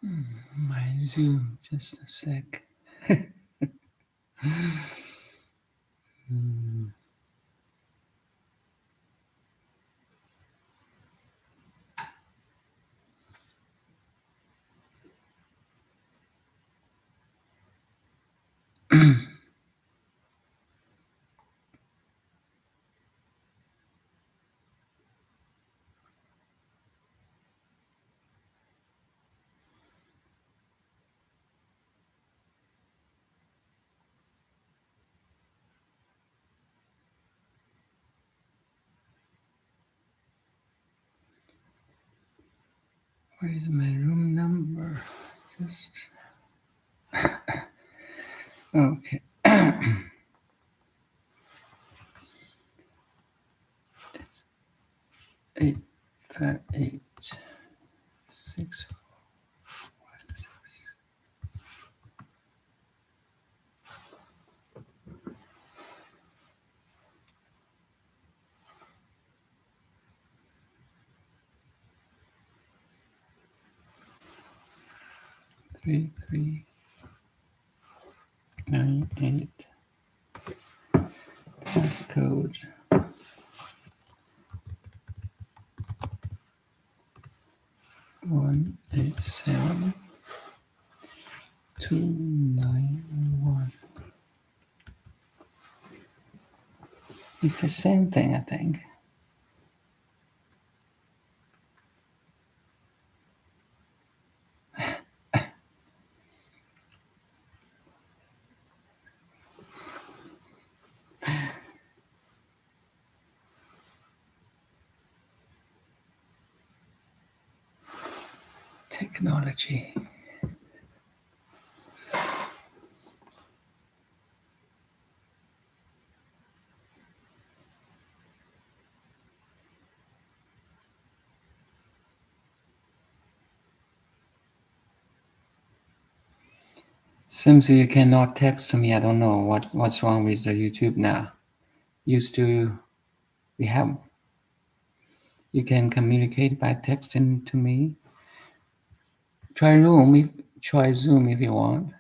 My Zoom, just a sec. Where is my room number? Just okay. It's 858-6416. 3398. Passcode 187291. It's the same thing, I think. Technology. Seems you cannot text to me. I don't know what's wrong with the YouTube now. Used to we have you can communicate by texting to me. Try Zoom if you want.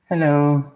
Hello.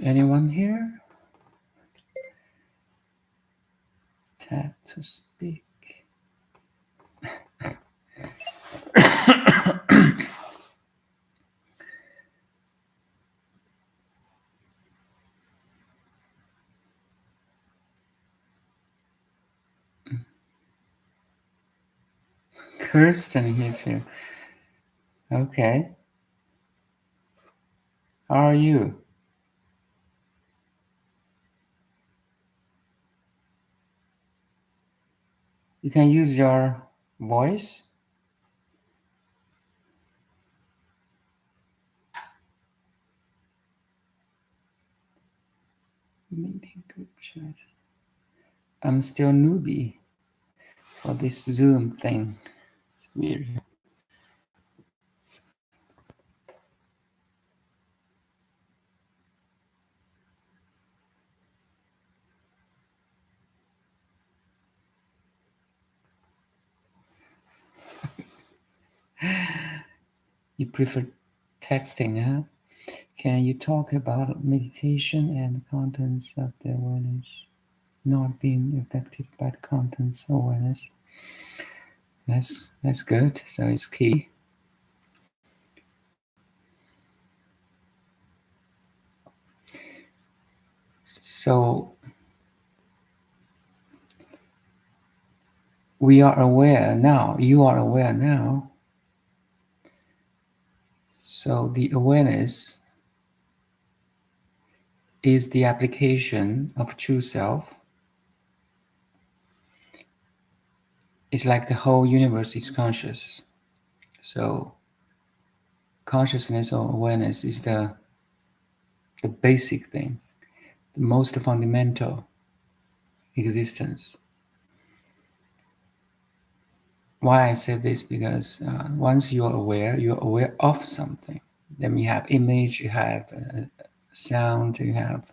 Anyone here? Tap to speak. Kirsten is here. Okay. How are you? You can use your voice. Meeting group chat. I'm still newbie for this Zoom thing. It's weird. You prefer texting, huh? Can you talk about meditation and the contents of the awareness not being affected by the contents of awareness? That's good. So it's key. So we are aware now. You are aware now. So the awareness is the application of true self. It's like the whole universe is conscious. So consciousness or awareness is the basic thing, the most fundamental existence. Why I say this? Because once you're aware of something. Then you have image, you have sound, you have,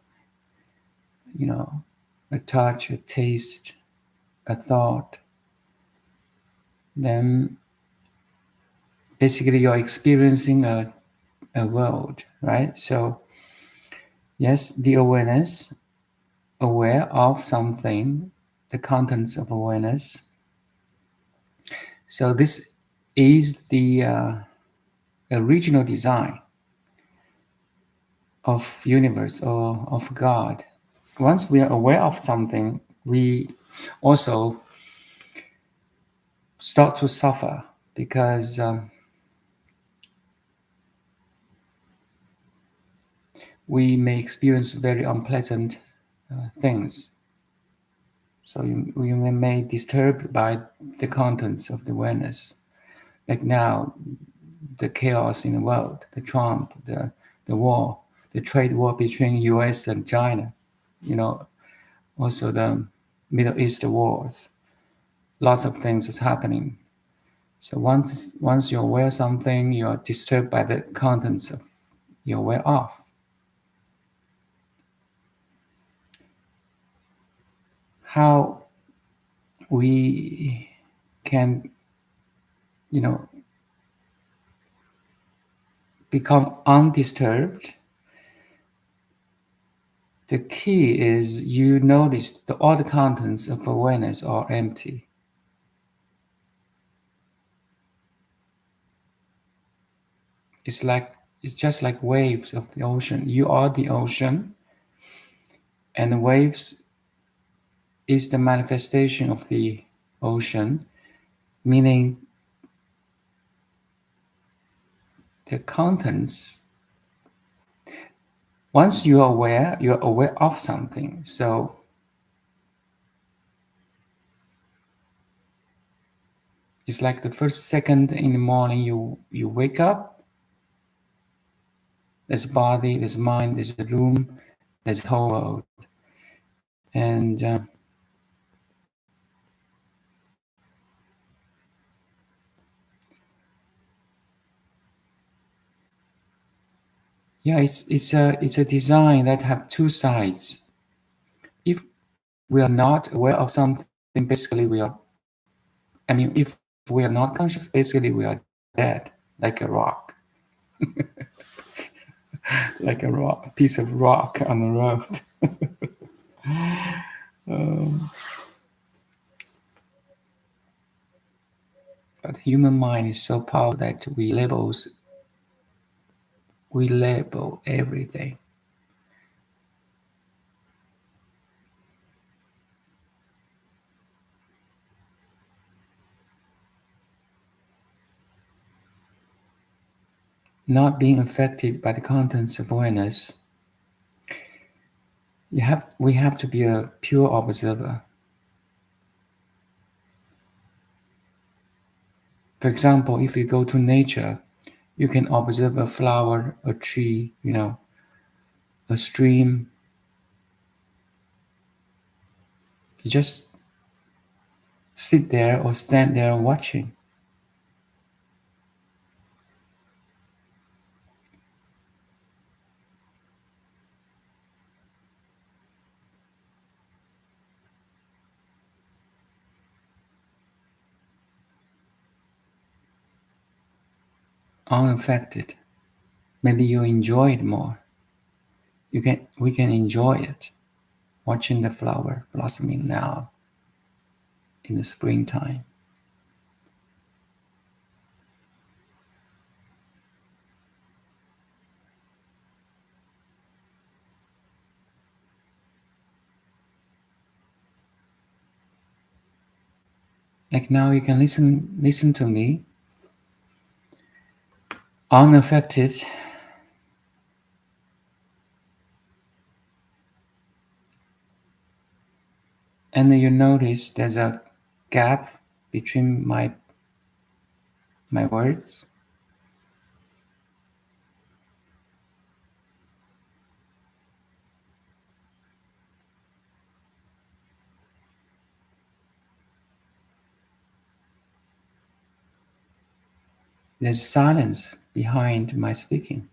a touch, a taste, a thought. Then basically you're experiencing a world, right? So yes, the awareness, aware of something, the contents of awareness. So this is the original design of universe or of God. Once we are aware of something, we also start to suffer because we may experience very unpleasant things. So we may be disturbed by the contents of the awareness. Like now, the chaos in the world, the Trump, the war, the trade war between US and China, also the Middle East wars. Lots of things is happening. So once you're aware of something, you're disturbed by the contents of you're aware of. How we can, become undisturbed. The key is you notice that all the contents of awareness are empty. It's just like waves of the ocean. You are the ocean, and the waves is the manifestation of the ocean, meaning the contents. Once you're aware of something. So it's like the first second in the morning you wake up. There's body, there's mind, there's a room, there's a whole world. And yeah, it's a design that have two sides. If we are not aware of something, basically if we are not conscious, basically we are dead, like a rock. Like a piece of rock on the road. But human mind is so powerful that we label everything. Not being affected by the contents of awareness, we have to be a pure observer. For example, if you go to nature, you can observe a flower, a tree, a stream. You just sit there or stand there watching. Unaffected. Maybe you enjoy it more. We can enjoy it, watching the flower blossoming now in the springtime. Like now you can listen to me unaffected, and then you notice there's a gap between my words. There's silence behind my speaking.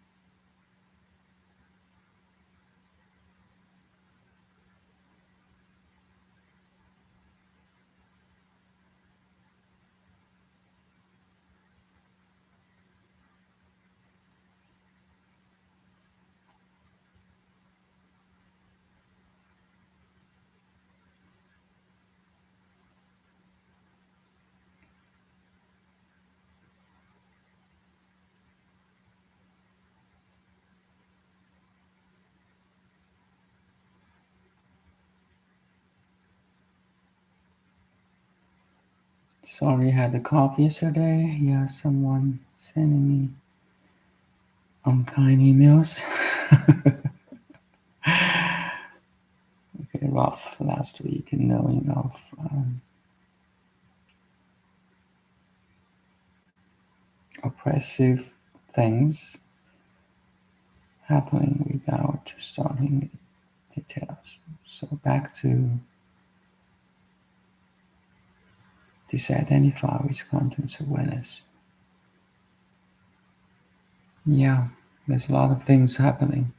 Sorry, I had a cough yesterday. Yeah, someone sending me unkind emails. Okay, rough last week, knowing of oppressive things happening without starting details. So back to disidentify with contents awareness. Yeah, there's a lot of things happening.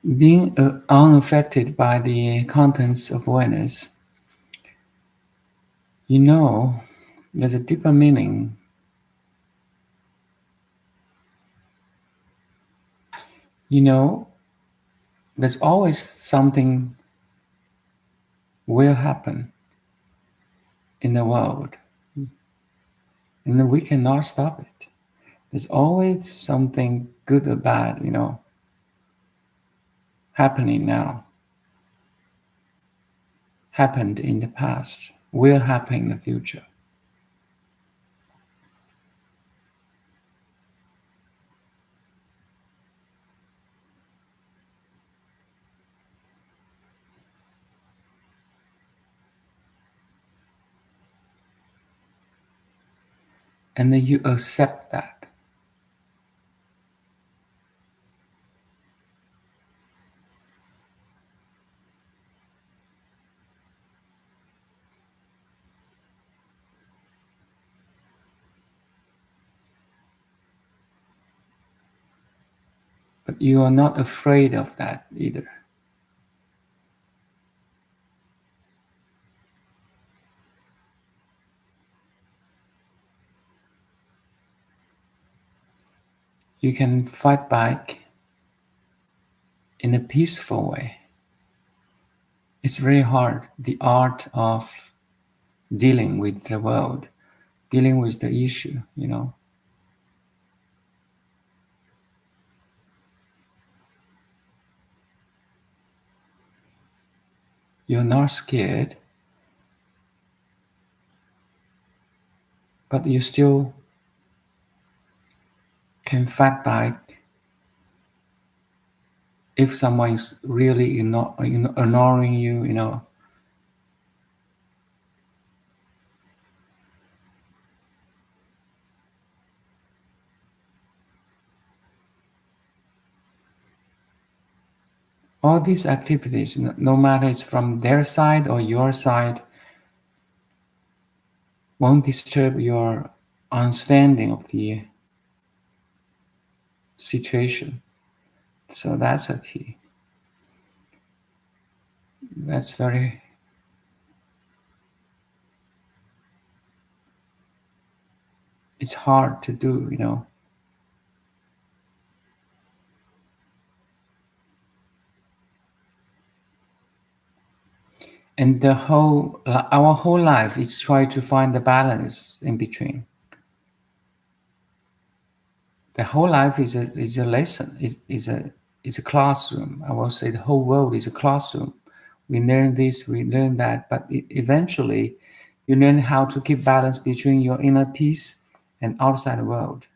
Being unaffected by the contents of awareness, there's a deeper meaning. There's always something will happen in the world, and we cannot stop it. There's always something good or bad, happening now, happened in the past, will happen in the future. And then you accept that. But you are not afraid of that either. You can fight back in a peaceful way. It's very hard, the art of dealing with the world, dealing with the issue, You're not scared, but you still can fight back if someone is really ignoring you. All these activities, no matter it's from their side or your side, won't disturb your understanding of the situation. So that's a key. That's very, it's hard to do. And our whole life is try to find the balance in between. The whole life is a lesson, is a classroom. I will say the whole world is a classroom. We learn this, we learn that, but eventually you learn how to keep balance between your inner peace and outside the world.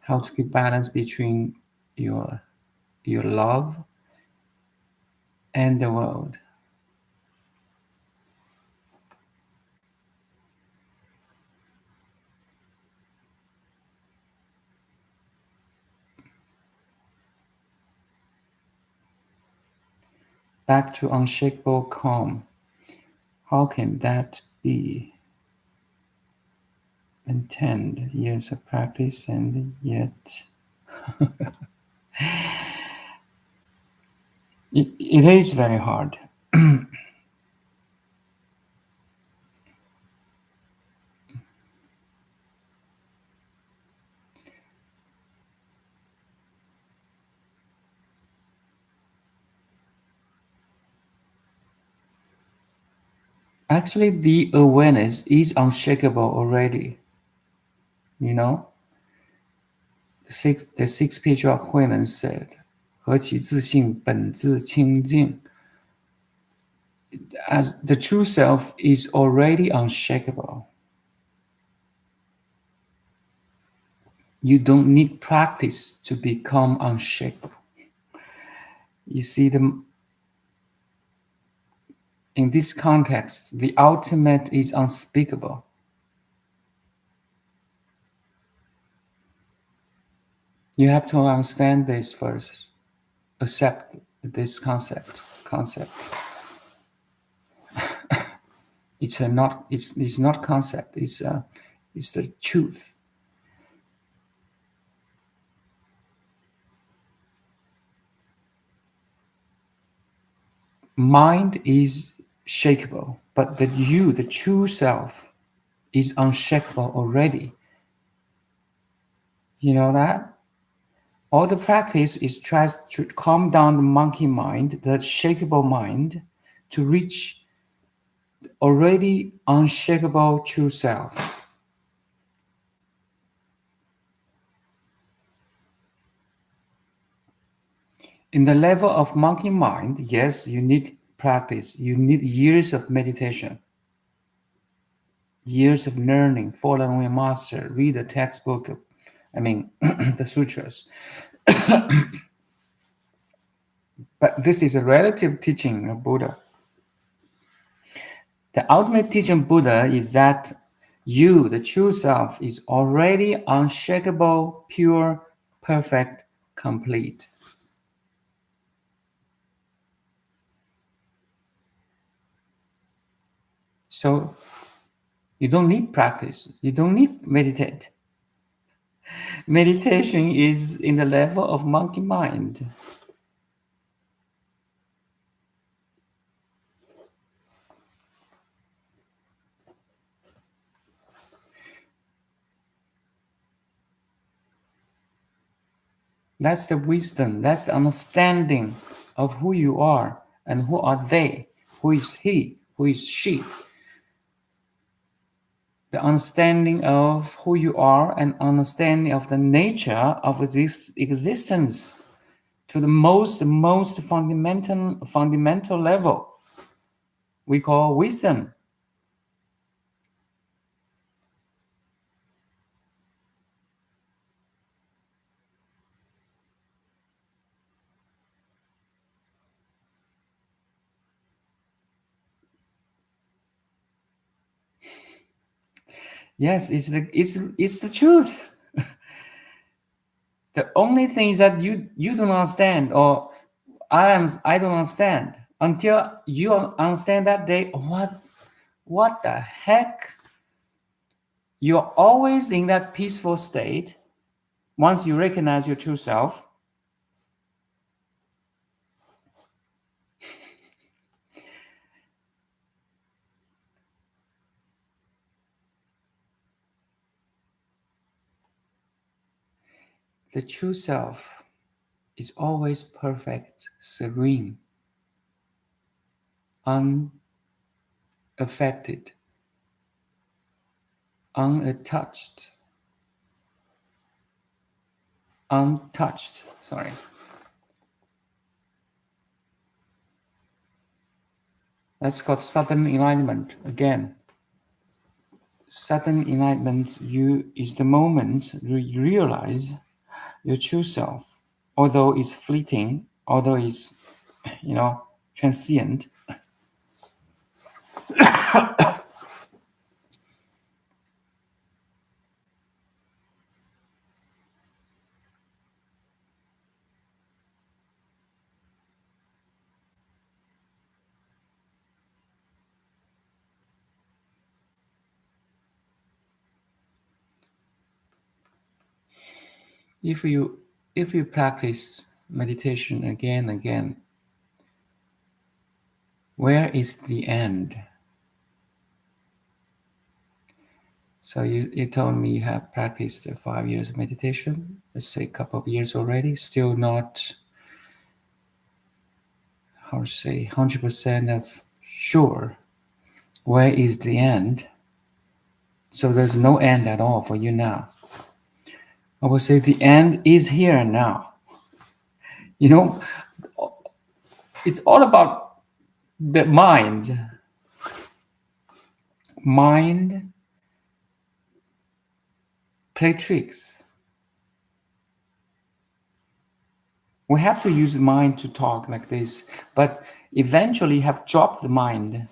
How to keep balance between your love and the world. Back to unshakable calm. How can that be? And 10 years of practice, and yet it is very hard. Actually, the awareness is unshakable already. The sixth spiritual Huimen said, 何其自性，本自清静. As the true self is already unshakable. You don't need practice to become unshakable. You see, in this context, the ultimate is unspeakable. You have to understand this first. Accept this concept. It's not concept. It's the truth. mind is shakeable, but the you, the true self, is unshakable already. You know that? All the practice is tries to calm down the monkey mind, the shakeable mind, to reach already unshakable true self. In the level of monkey mind, yes, you need practice. You need years of meditation, years of learning, follow a master, read a textbook, the sutras. But this is a relative teaching of Buddha. The ultimate teaching of Buddha is that you, the true self, is already unshakable, pure, perfect, complete. So you don't need practice. You don't need meditate. Meditation is in the level of monkey mind. That's the wisdom, that's the understanding of who you are and who are they, who is he, who is she. The understanding of who you are and understanding of the nature of this existence to the most fundamental level we call wisdom. Yes, it's the truth. The only thing is that you don't understand, or I don't understand until you understand that day. What the heck? You're always in that peaceful state. Once you recognize your true self, the true self is always perfect, serene, unaffected, untouched. Sorry. That's called sudden enlightenment again. Sudden enlightenment is the moment you realize your true self, although it's fleeting, although it's transient. If you practice meditation again and again, where is the end? So you told me you have practiced 5 years of meditation, let's say a couple of years already, still not, 100% of sure where is the end. So there's no end at all for you now. I would say the end is here and now. It's all about the mind. Mind play tricks. We have to use the mind to talk like this, but eventually have dropped the mind.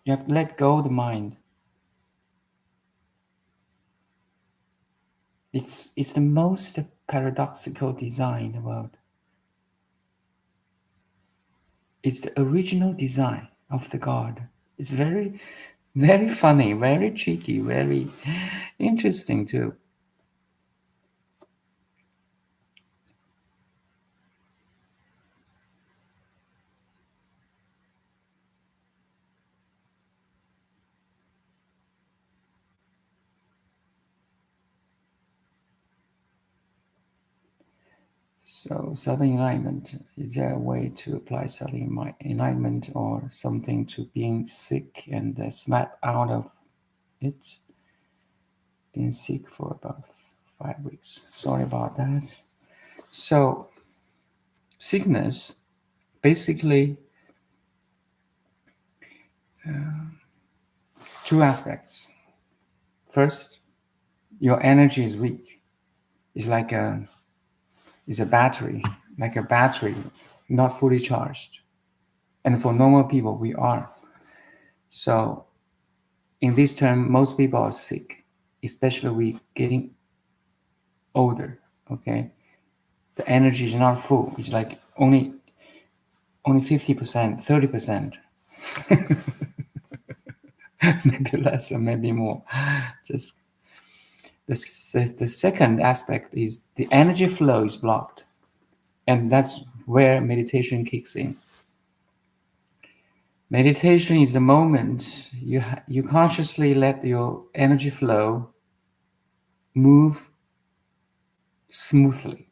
You have to let go of the mind. It's the most paradoxical design in the world. It's the original design of the God. It's very, very funny, very tricky, very interesting too. So sudden enlightenment, is there a way to apply sudden enlightenment or something to being sick and snap out of it? Been sick for about 5 weeks. Sorry about that. So sickness, basically two aspects. First, your energy is weak. It's like it's a battery, like a battery, not fully charged. And for normal people, we are. So in this term, most people are sick, especially we getting older. Okay, the energy is not full. It's like only 50%, 30%, maybe less or maybe more. Just the second aspect is the energy flow is blocked, and that's where meditation kicks in. Meditation is the moment you consciously let your energy flow move smoothly.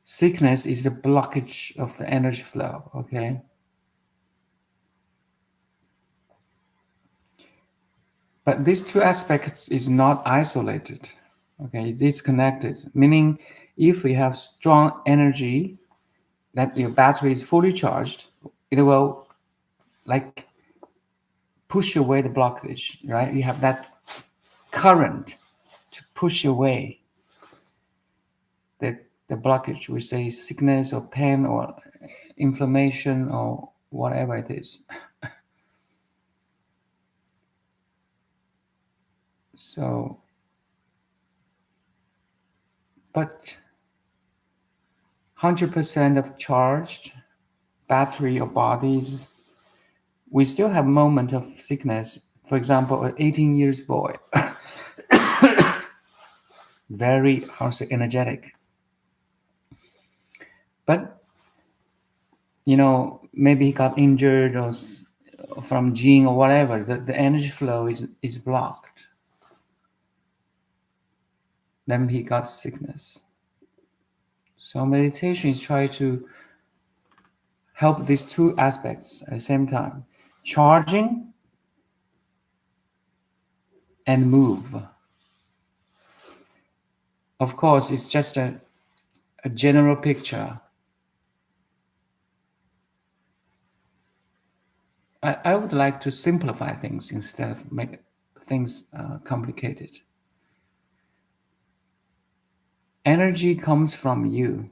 Sickness is the blockage of the energy flow, okay? But these two aspects is not isolated, okay? It's disconnected, meaning if we have strong energy, that your battery is fully charged, it will like push away the blockage, right? You have that current to push away the blockage, we say sickness or pain or inflammation or whatever it is. So, but 100% of charged battery or bodies, we still have moment of sickness. For example, an 18 years boy, very, how to say, energetic. But, maybe he got injured or from gene or whatever, the energy flow is blocked. Then he got sickness. So meditation is trying to help these two aspects at the same time. Charging and move. Of course, it's just a general picture. I would like to simplify things instead of make things complicated. Energy comes from you.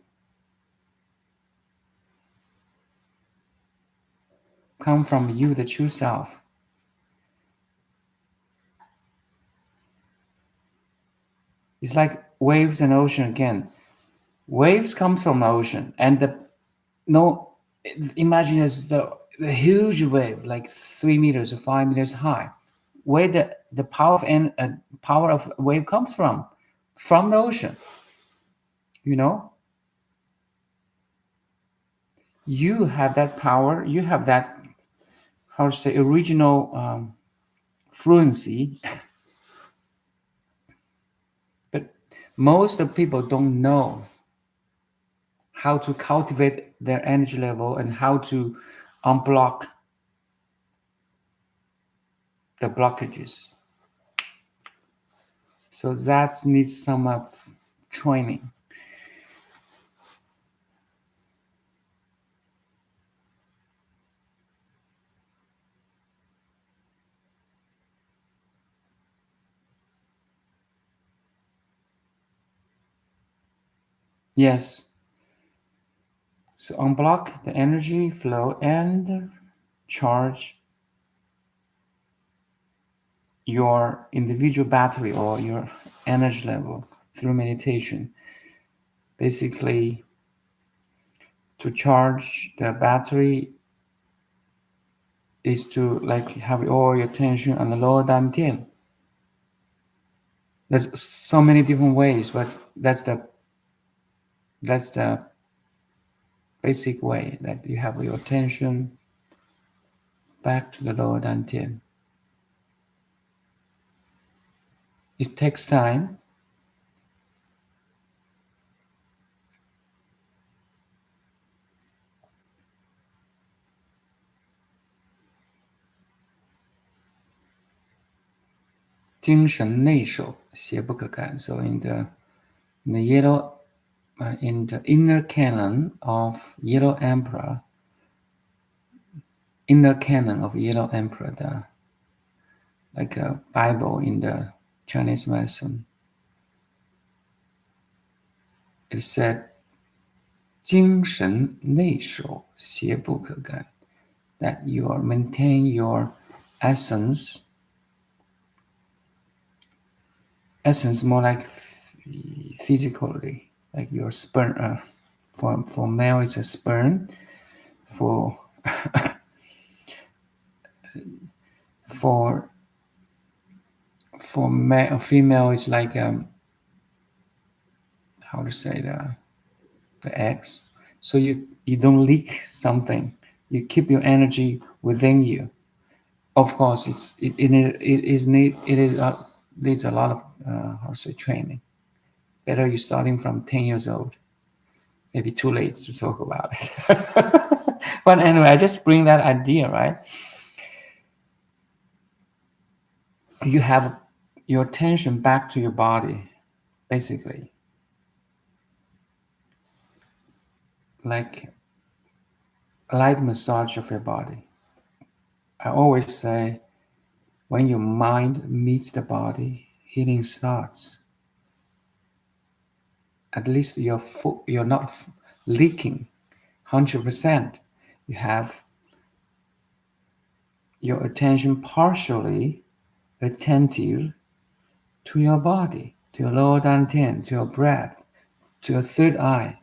Come from you, the true self. It's like waves and ocean again. Waves come from the ocean, and imagine as the huge wave, like 3 meters or 5 meters high. Where the power of wave comes from the ocean. You have that power. You have that, how to say, original fluency. But most of people don't know how to cultivate their energy level and how to unblock the blockages. So that needs some training. Yes. So unblock the energy flow and charge your individual battery or your energy level through meditation. Basically, to charge the battery is to like have all your attention on the lower dantian. There's so many different ways, but that's the basic way that you have your attention back to the lower dantian. It takes time.精神内守，邪不可干. So in the yellow in the inner canon of Yellow Emperor, like a Bible in the Chinese medicine, it said 精神内守，邪不可干. That you maintain your essence more like physically, like your sperm. For male, it's a sperm. For male, female, it's like how to say the eggs. So you don't leak something. You keep your energy within you. Of course, it needs a lot of how to say training. Better you starting from 10 years old. Maybe too late to talk about it. But anyway, I just bring that idea, right? You have your attention back to your body, basically. Like a light massage of your body. I always say, when your mind meets the body, healing starts. At least you're not leaking 100%. You have your attention partially attentive to your body, to your lower dantian, to your breath, to your third eye.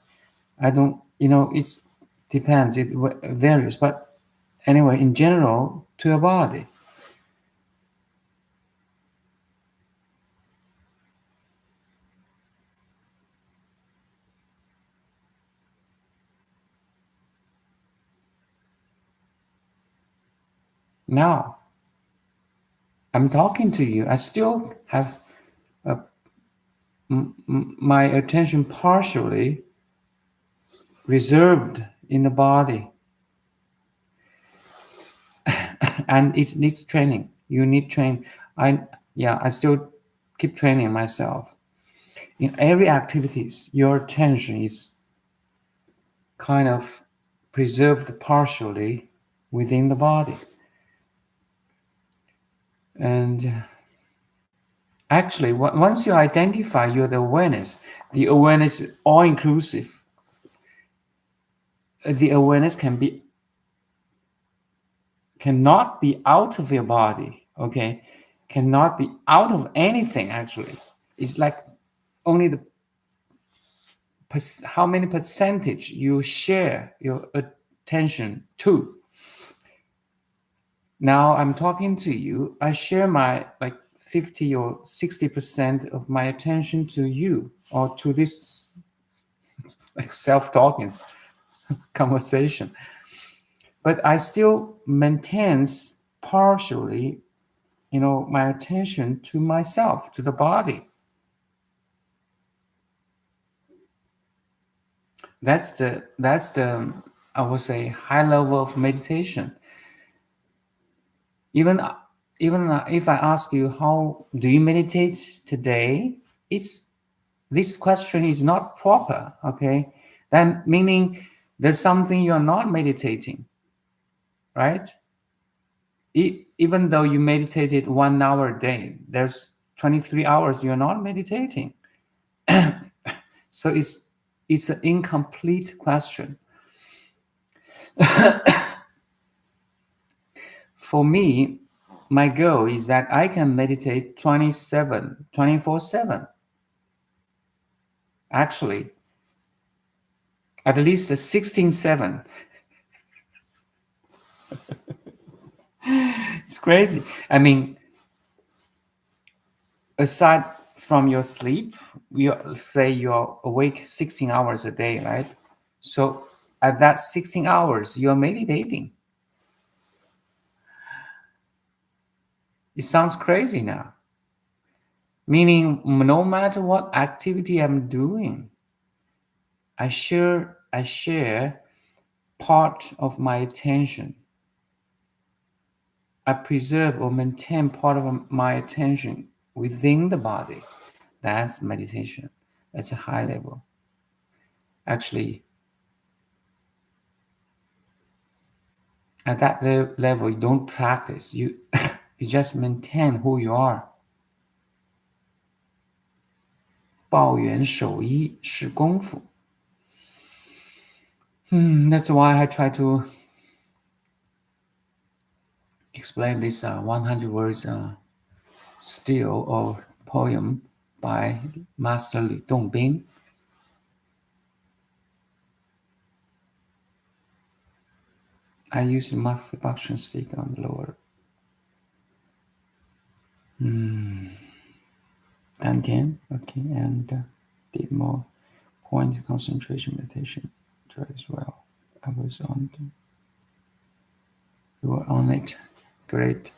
I don't, it depends, it varies, but anyway, in general, to your body. Now, I'm talking to you. I still have my attention partially reserved in the body. And it needs training. You need training. I still keep training myself. In every activities, your attention is kind of preserved partially within the body. And actually, once you identify the awareness is all-inclusive. The awareness cannot be out of your body, okay? Cannot be out of anything, actually. It's like only how many percentage you share your attention to. Now I'm talking to you, I share my 50 or 60% of my attention to you, or to this self-talking conversation. But I still maintains partially, my attention to myself, to the body. That's the I would say high level of meditation. Even if I ask you, how do you meditate today? This question is not proper, okay? That meaning there's something you're not meditating, right? Even though you meditated 1 hour a day, there's 23 hours you're not meditating. So it's an incomplete question. For me, my goal is that I can meditate 24/7. Actually, at least 16/7. It's crazy. I mean, aside from your sleep, say you're awake 16 hours a day, right? So at that 16 hours, you're meditating. It sounds crazy now. Meaning, no matter what activity I'm doing, I share part of my attention. I preserve or maintain part of my attention within the body. That's meditation. That's a high level. Actually, at that level, you don't practice. You you just maintain who you are. 抱元守一是功夫. That's why I try to explain this 100 words still or poem by Master吕洞宾. I use the masturbation stick on the lower. 丹田, okay, and did more point concentration meditation as well. I was on the, you were on it. Great.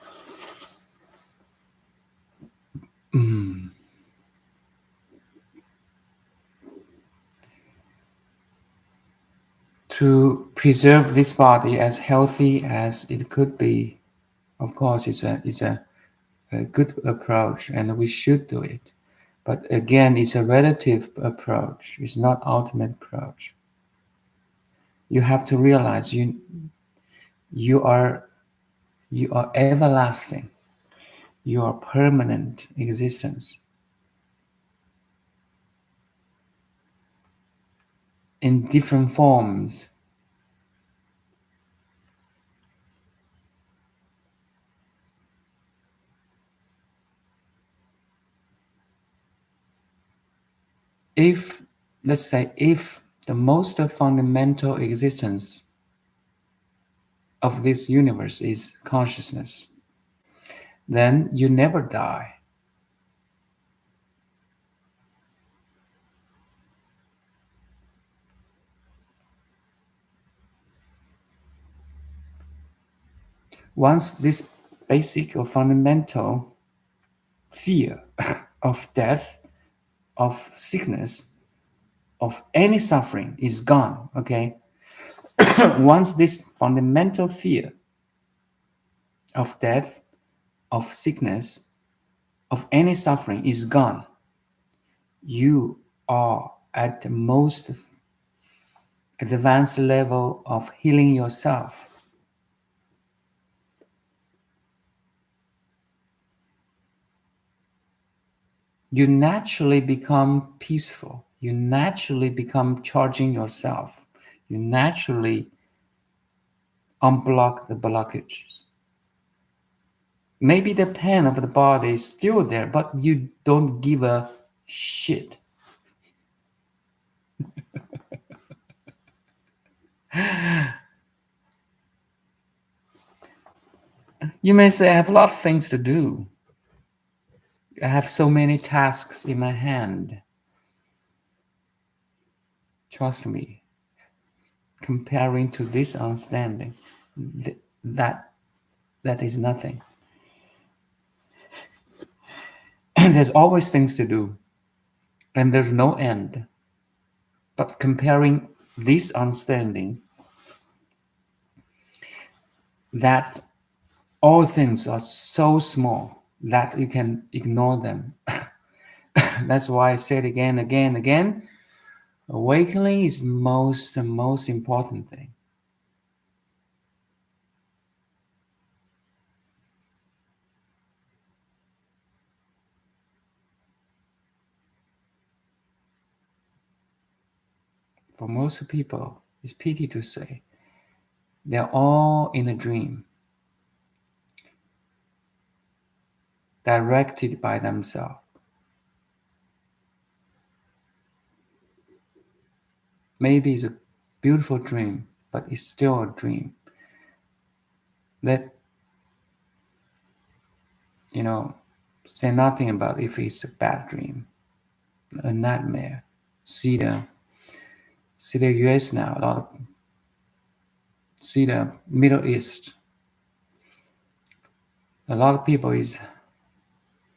To preserve this body as healthy as it could be, of course, it's a good approach, and we should do it. But again, it's a relative approach. It's not ultimate approach. You have to realize you are everlasting. You are permanent existence. In different forms. If, let's say, if the most fundamental existence of this universe is consciousness, then you never die. Once this basic or fundamental fear of death, of sickness, of any suffering is gone, okay? Once this fundamental fear of death, of sickness, of any suffering is gone, you are at the most advanced level of healing yourself. You naturally become peaceful. You naturally become charging yourself. You naturally unblock the blockages. Maybe the pain of the body is still there, but you don't give a shit. You may say, I have a lot of things to do. I have so many tasks in my hand. Trust me, comparing to this understanding, that is nothing. And there's always things to do, and there's no end. But comparing this understanding, that all things are so small that you can ignore them. That's why I said again, awakening is the most important thing. For most people, it's pity to say, they're all in a dream, directed by themselves. Maybe it's a beautiful dream, but it's still a dream. Let, say nothing about if it's a bad dream, a nightmare. See the US now, see the Middle East. A lot of people is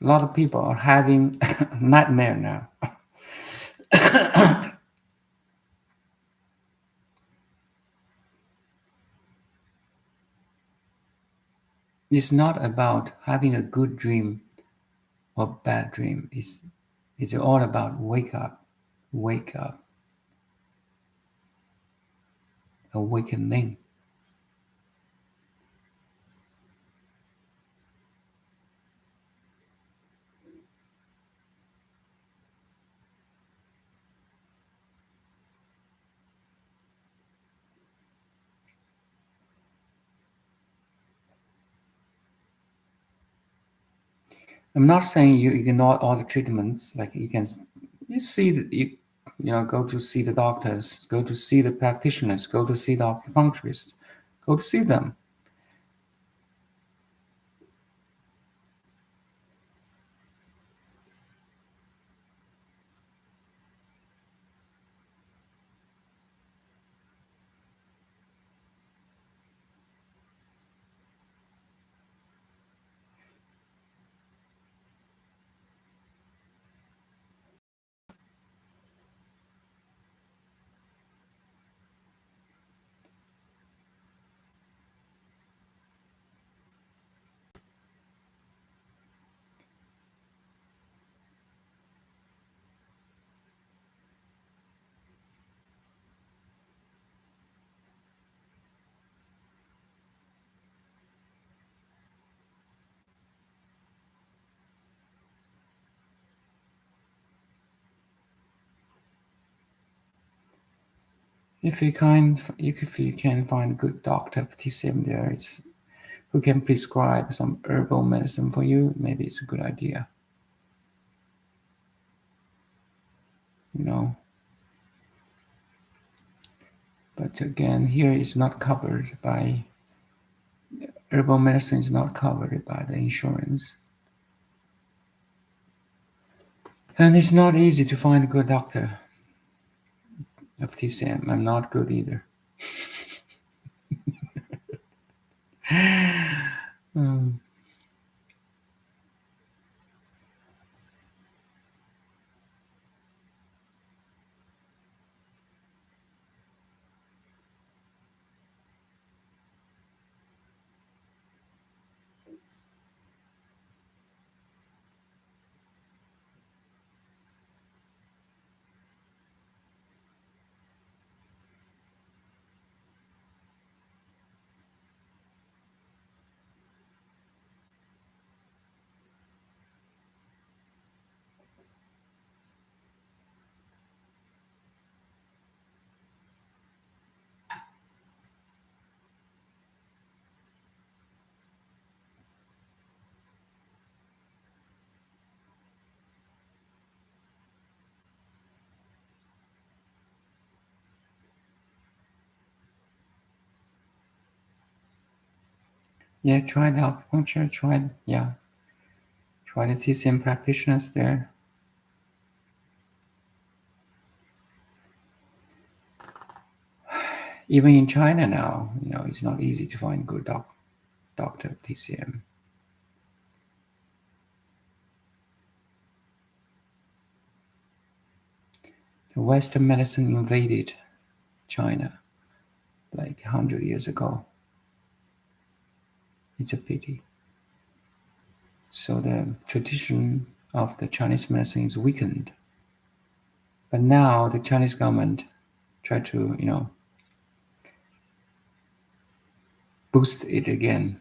A lot of people are having nightmare now. It's not about having a good dream or bad dream. It's all about wake up, awakening. I'm not saying you ignore all the treatments. Like you see go to see the doctors, go to see the practitioners, go to see the acupuncturist, go to see them. If you can find a good doctor of TCM there, who can prescribe some herbal medicine for you, maybe it's a good idea. You know, but again, here is not covered by herbal medicine is not covered by the insurance, and it's not easy to find a good doctor of TCM. I'm not good either. Um, yeah, try the acupuncture. Try the TCM practitioners there. Even in China now, it's not easy to find a good doctor of TCM. The Western medicine invaded China like 100 years ago. It's a pity. So the tradition of the Chinese medicine is weakened. But now the Chinese government try to, boost it again.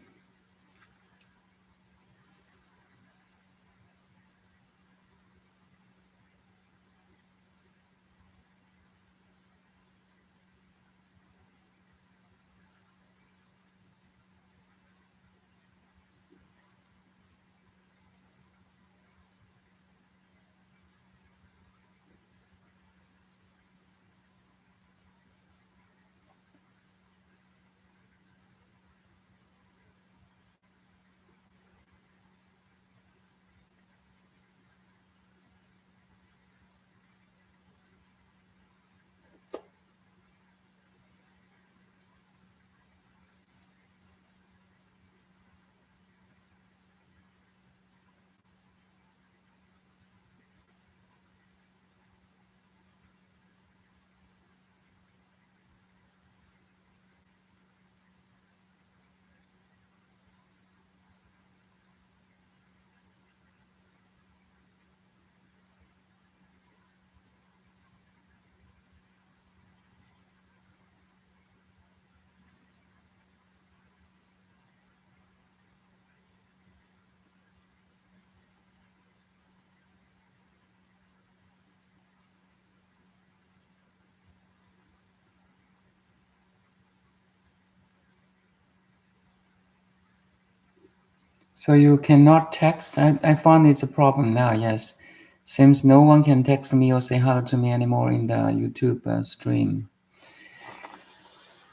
So you cannot text? I found it's a problem now, yes. Seems no one can text me or say hello to me anymore in the YouTube stream.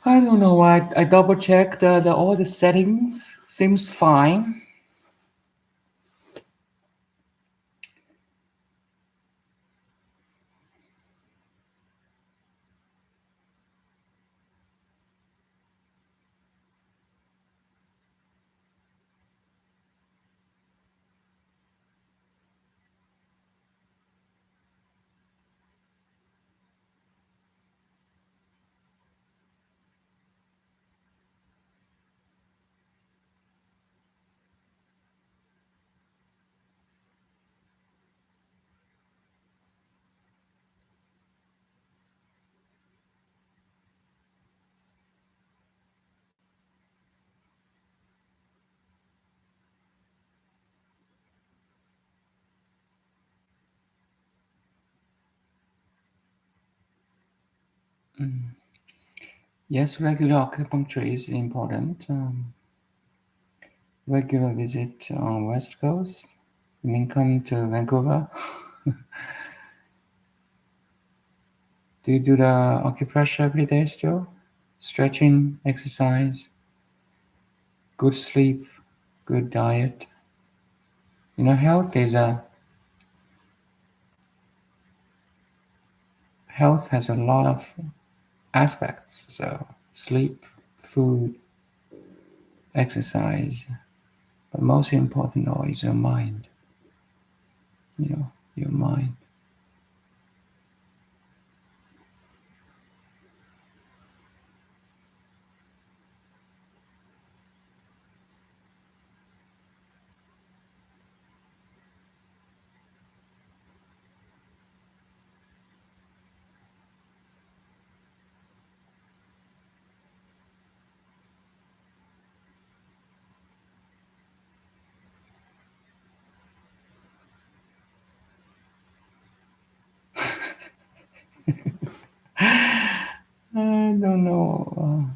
I don't know why. I double checked all the settings. Seems fine. Yes, regular acupuncture is important. Regular visit on West Coast. You mean come to Vancouver? Do you do the acupressure every day still? Stretching, exercise, good sleep, good diet. You know, health has a lot of aspects. So sleep, food, exercise, but most important though is your mind. You know, your mind. I don't know.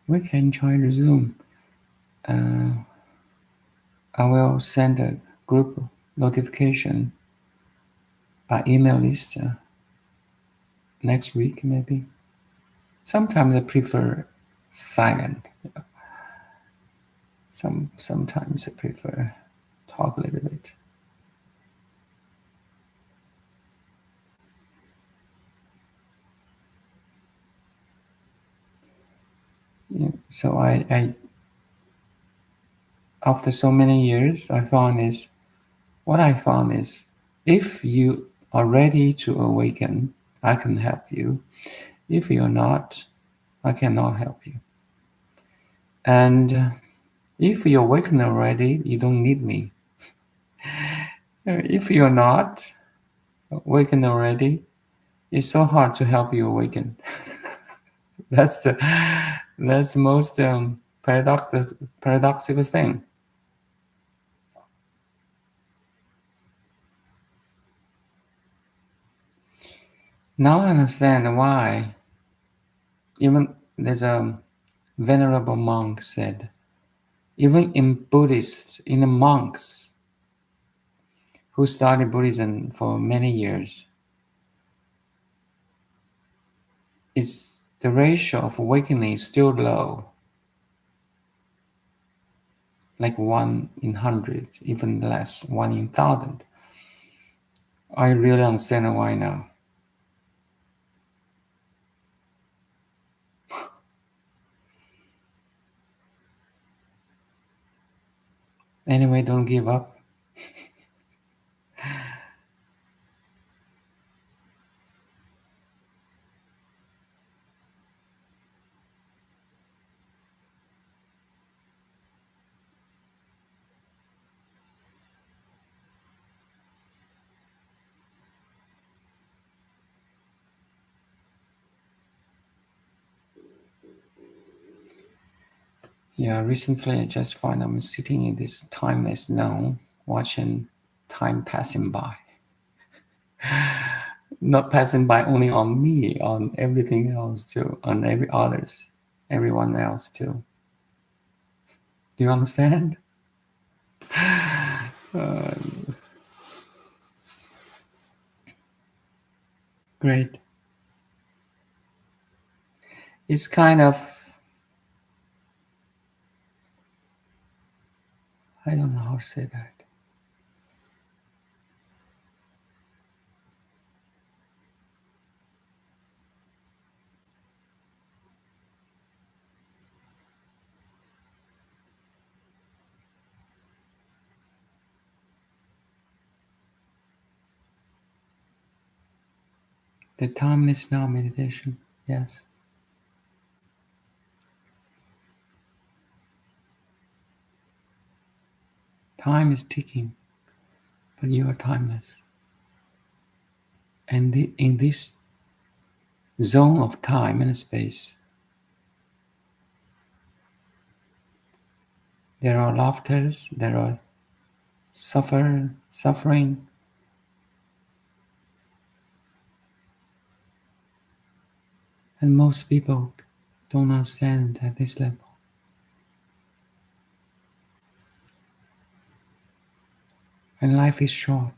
We can try to Zoom. Uh, I will send a group notification by email list next week, maybe. Sometimes I prefer silent. Sometimes I prefer talk a little bit. Yeah. So I after so many years, what I found is if you are ready to awaken, I can help you. If you're not, I cannot help you. And if you awaken already, you don't need me. If you're not awakened already, it's so hard to help you awaken. That's the most paradoxical thing. Now I understand why. Even there's a venerable monk said, even in the monks who studied Buddhism for many years, it's the ratio of awakening is still low, like 1 in 100, even less, 1 in 1,000. I really understand why now. Anyway, don't give up. Yeah, recently I just find I'm sitting in this timeless zone, watching time passing by. not passing by only on me, on everything else too, on everyone else too. Do you understand? Uh, Great. It's kind of, I don't know how to say that. The time is now meditation. Yes. Time is ticking, but you are timeless. And in this zone of time and space, there are laughters, there are suffering, and most people don't understand at this level. And life is short.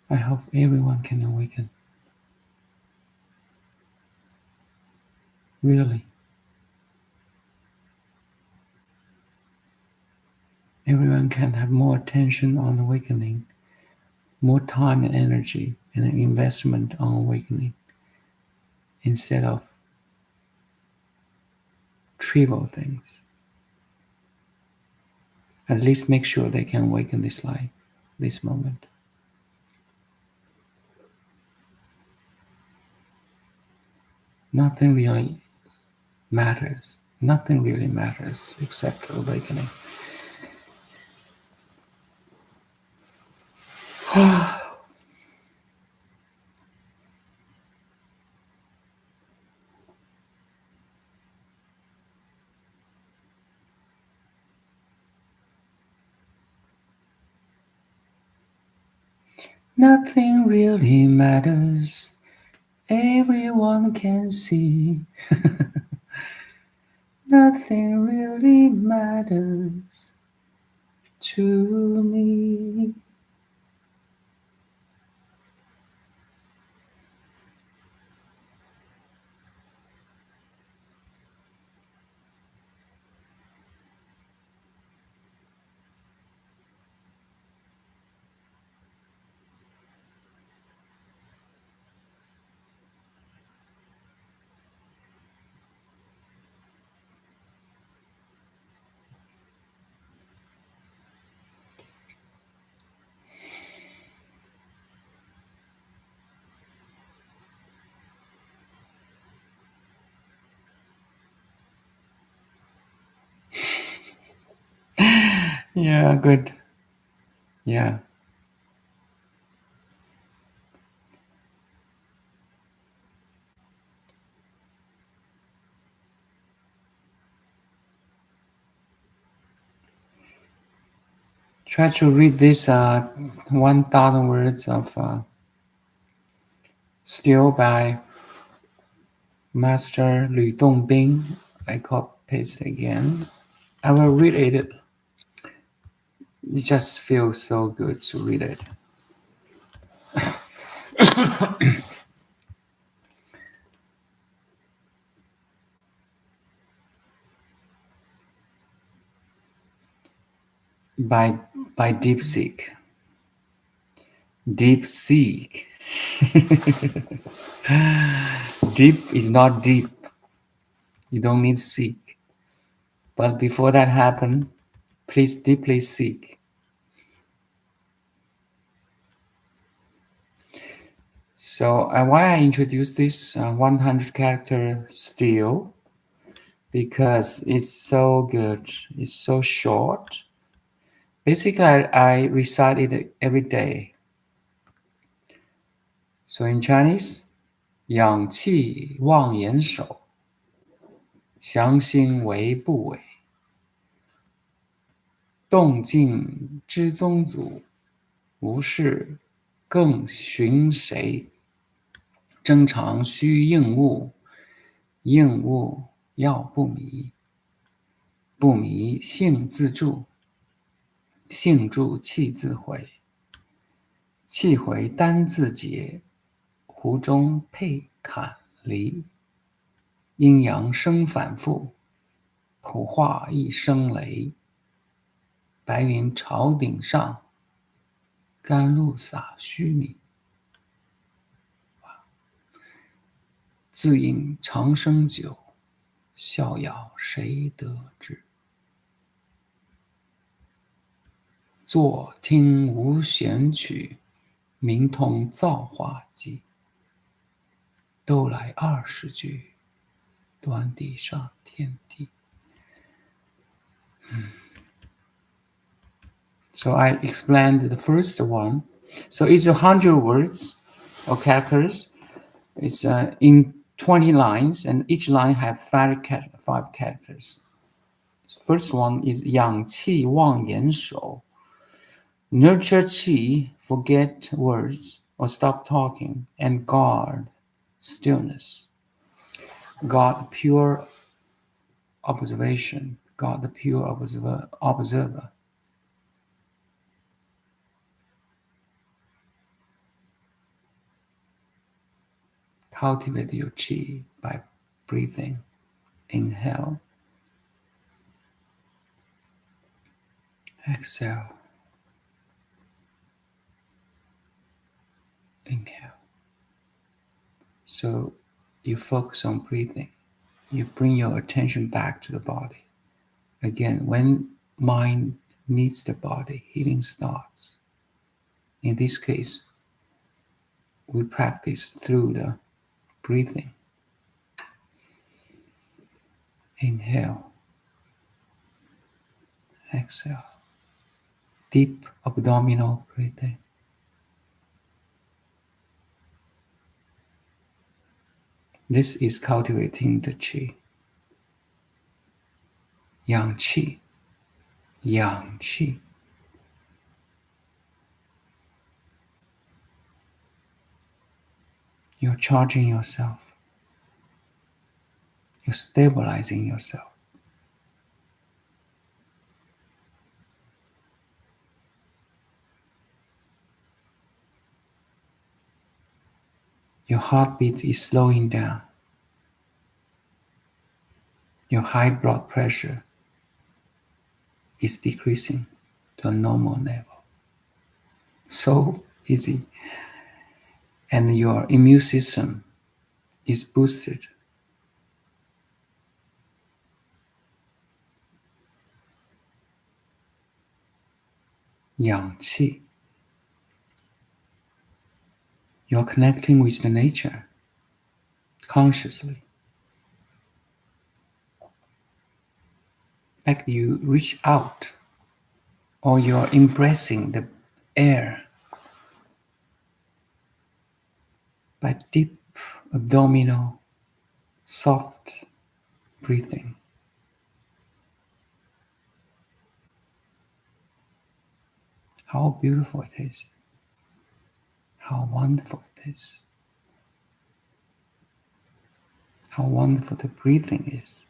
I hope everyone can awaken. Really. Everyone can have more attention on awakening, more time and energy and an investment on awakening instead of trivial things. At least make sure they can awaken this life, this moment. Nothing really matters. Nothing really matters except awakening. Nothing really matters. Everyone can see. Nothing really matters to me. Yeah, good. Yeah. Try to read this 1,000 words of Still by Master吕洞宾. I copy paste again. I will read it. It just feels so good to read it. by Deep Seek. Deep Seek. Deep is not deep. You don't need seek. But before that happen, please deeply seek. So why I introduced this 100 character stele, because it's so good. It's so short. Basically, I recite it every day. So in Chinese, 养气望言手，详心为不为。动静之宗祖，无事更寻谁？争长须应物，应物要不迷。不迷性自助，性助气自回。气回单自结，湖中配坎离。阴阳生反复，普化一声雷。白云朝顶上，甘露洒须弥。自饮长生酒，笑咬谁得知？坐听无弦曲，鸣通造化机。都来20句，端地上天地。So I explained the first one. So it's 100 words or characters. It's in 20 lines, and each line have five characters. First one is 养气忘言手. Nurture qi, forget words or stop talking, and guard stillness. God pure observation. God the pure observer. Cultivate your qi by breathing. Inhale. Exhale. Inhale. So you focus on breathing. You bring your attention back to the body. Again, when mind meets the body, healing starts. In this case, we practice through the breathing. Inhale. Exhale. Deep abdominal breathing. This is cultivating the qi. Yang qi. Yang qi. You're charging yourself. You're stabilizing yourself. Your heartbeat is slowing down. Your high blood pressure is decreasing to a normal level. So easy. And your immune system is boosted. Yang qi. You're connecting with the nature consciously. Like you reach out, or you're embracing the air by deep abdominal, soft breathing. How beautiful it is. How wonderful it is. How wonderful the breathing is.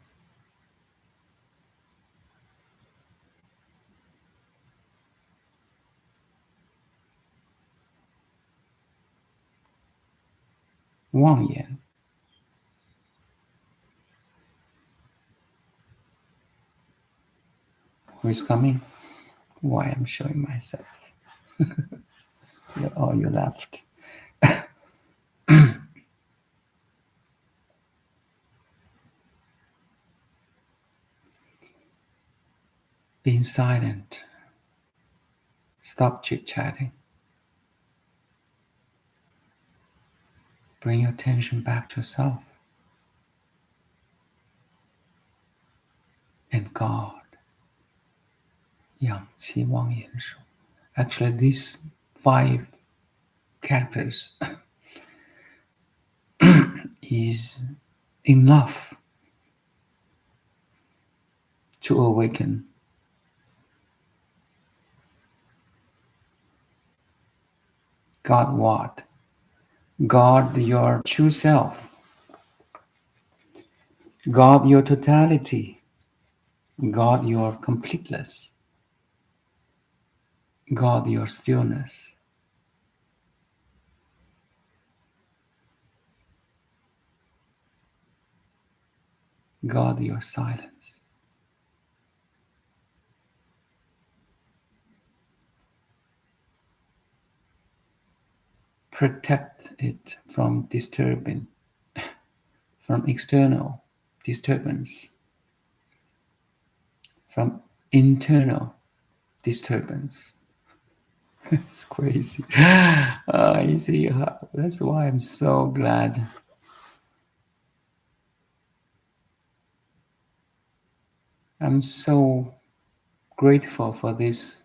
Wang Yan. Who is coming? Why I'm showing myself. Oh, you left. Being silent. Stop chit-chatting. Bring your attention back to yourself. And God. Yang qi wang yan shu. Actually, these 5 characters is enough to awaken God what? God your true self. God your totality. God your completeness. God your stillness. God your silence. Protect it from disturbing, from external disturbance, from internal disturbance. It's crazy. You see, that's why I'm so glad. I'm so grateful for this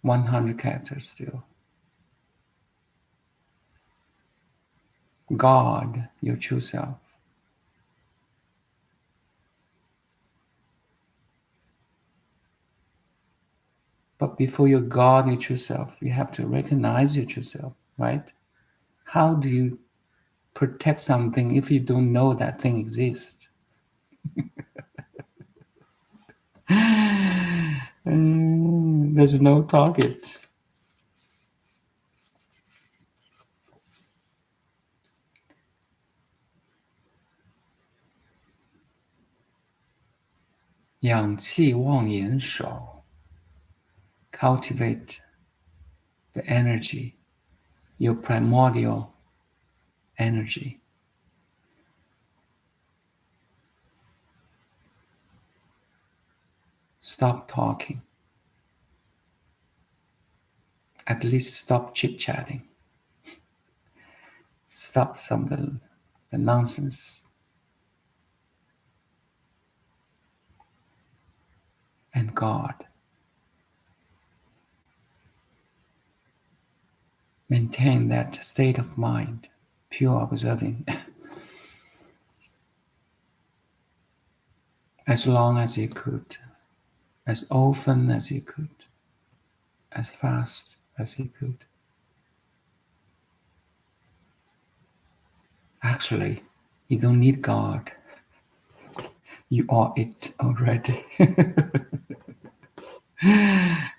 100 characters still. God, your true self. But before you God your true self, you have to recognize your true self, right? How do you protect something if you don't know that thing exists? There's no target. Yang qi wang yan shou. Cultivate the energy, your primordial energy. Stop talking. At least stop chit-chatting. Stop some of the nonsense. And God. Maintain that state of mind, pure observing, as long as you could, as often as you could, as fast as you could. Actually, you don't need God. You are it already.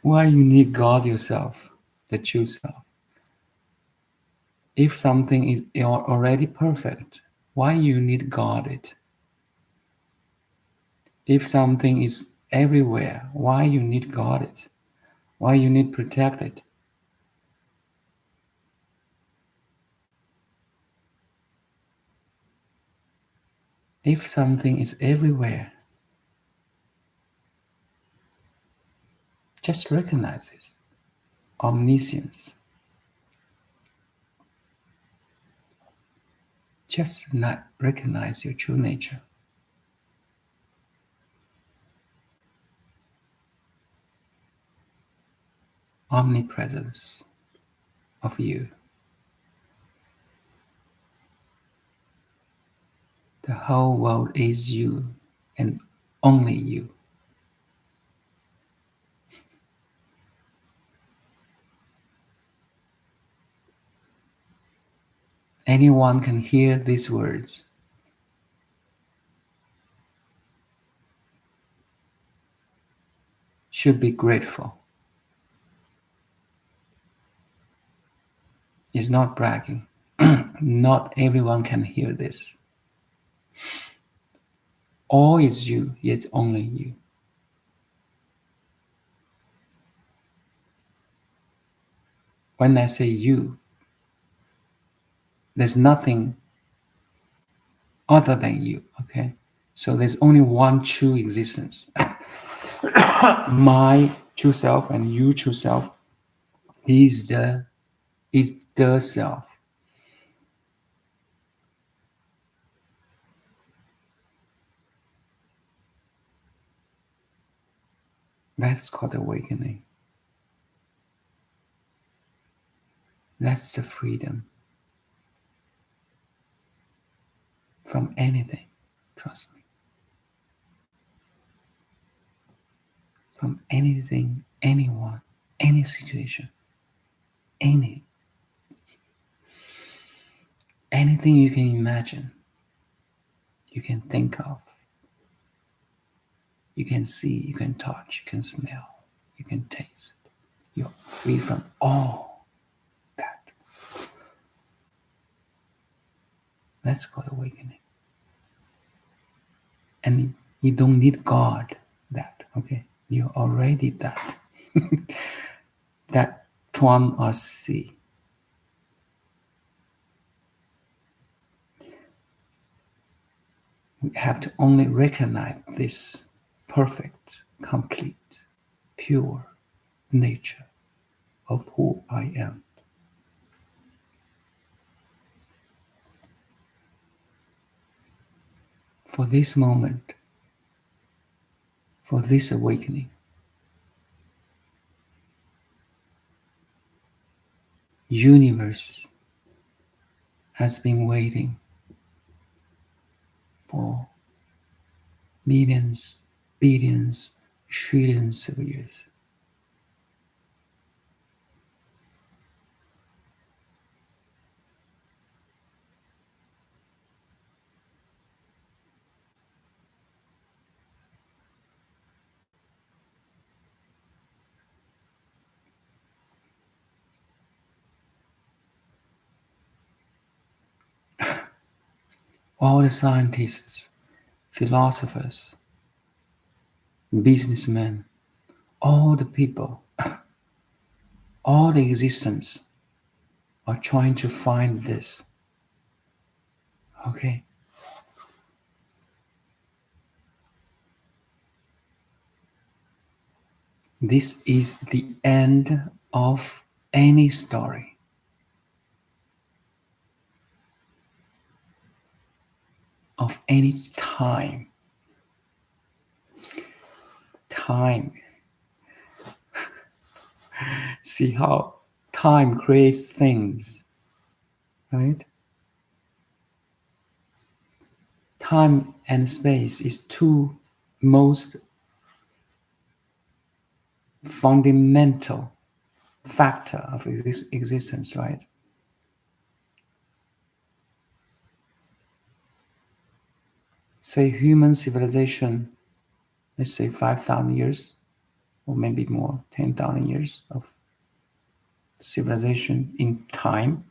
Why you need God yourself, the true self? If something is already perfect, why you need God it? If something is everywhere, why you need God it? Why you need protect it? If something is everywhere, just recognize it. Omniscience. Just not recognize your true nature. Omnipresence of you. The whole world is you and only you. Anyone can hear these words. Should be grateful. It's not bragging. Not everyone can hear this. All is you, yet only you. When I say you, there's nothing other than you, okay? So there's only one true existence. My true self and you true self is the self. That's called awakening. That's the freedom from anything. Trust me. From anything, anyone, any situation. anything you can imagine, you can think of, you can see, you can touch, you can smell, you can taste. You're free from all that. That's called awakening. And you don't need God that, okay? You're already that. That Tuam or C. We have to only recognize this perfect, complete, pure nature of who I am. For this moment, for this awakening, universe has been waiting for millions, billions, trillions of years. All the scientists, philosophers, businessmen, all the people, all the existence are trying to find this. Okay? This is the end of any story, of any time. Time. See how time creates things, right? Time and space is two most fundamental factor of existence, right? Say human civilization, let's say 5,000 years, or maybe more, 10,000 years of civilization in time.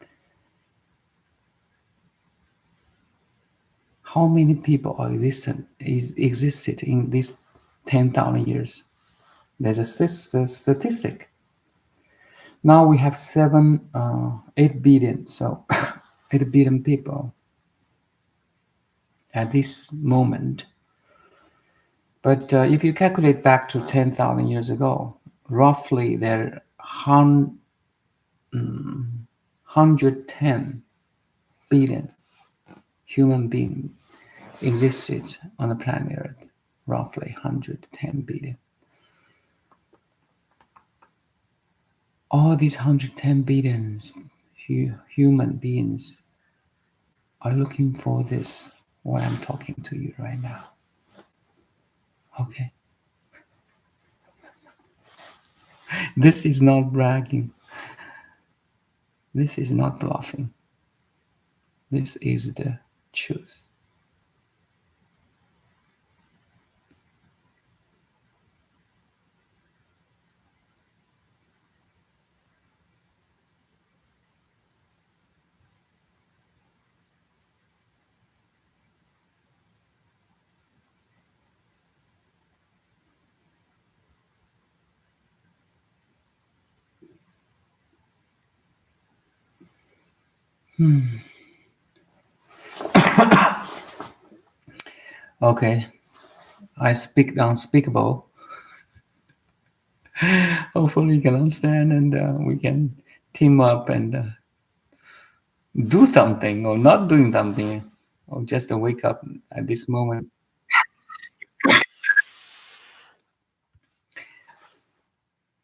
How many people are existed in these 10,000 years? There's a statistic. Now we have 8 billion, so 8 billion people at this moment. But if you calculate back to 10,000 years ago, roughly there are 110 billion human beings existed on the planet Earth. Roughly 110 billion. All these 110 billions human beings are looking for this, what I'm talking to you right now. Okay? This is not bragging. This is not bluffing. This is the truth. Okay, I speak the unspeakable. Hopefully, you can understand, and we can team up and do something, or not doing something, or just wake up at this moment.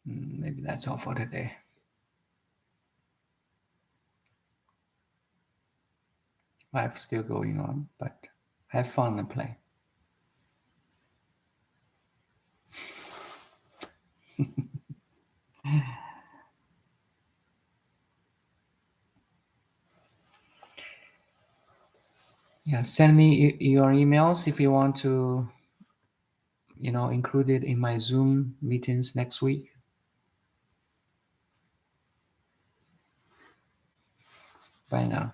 Maybe that's all for today. Life's still going on, but have fun and play. Send me your emails if you want to, include it in my Zoom meetings next week. Bye now.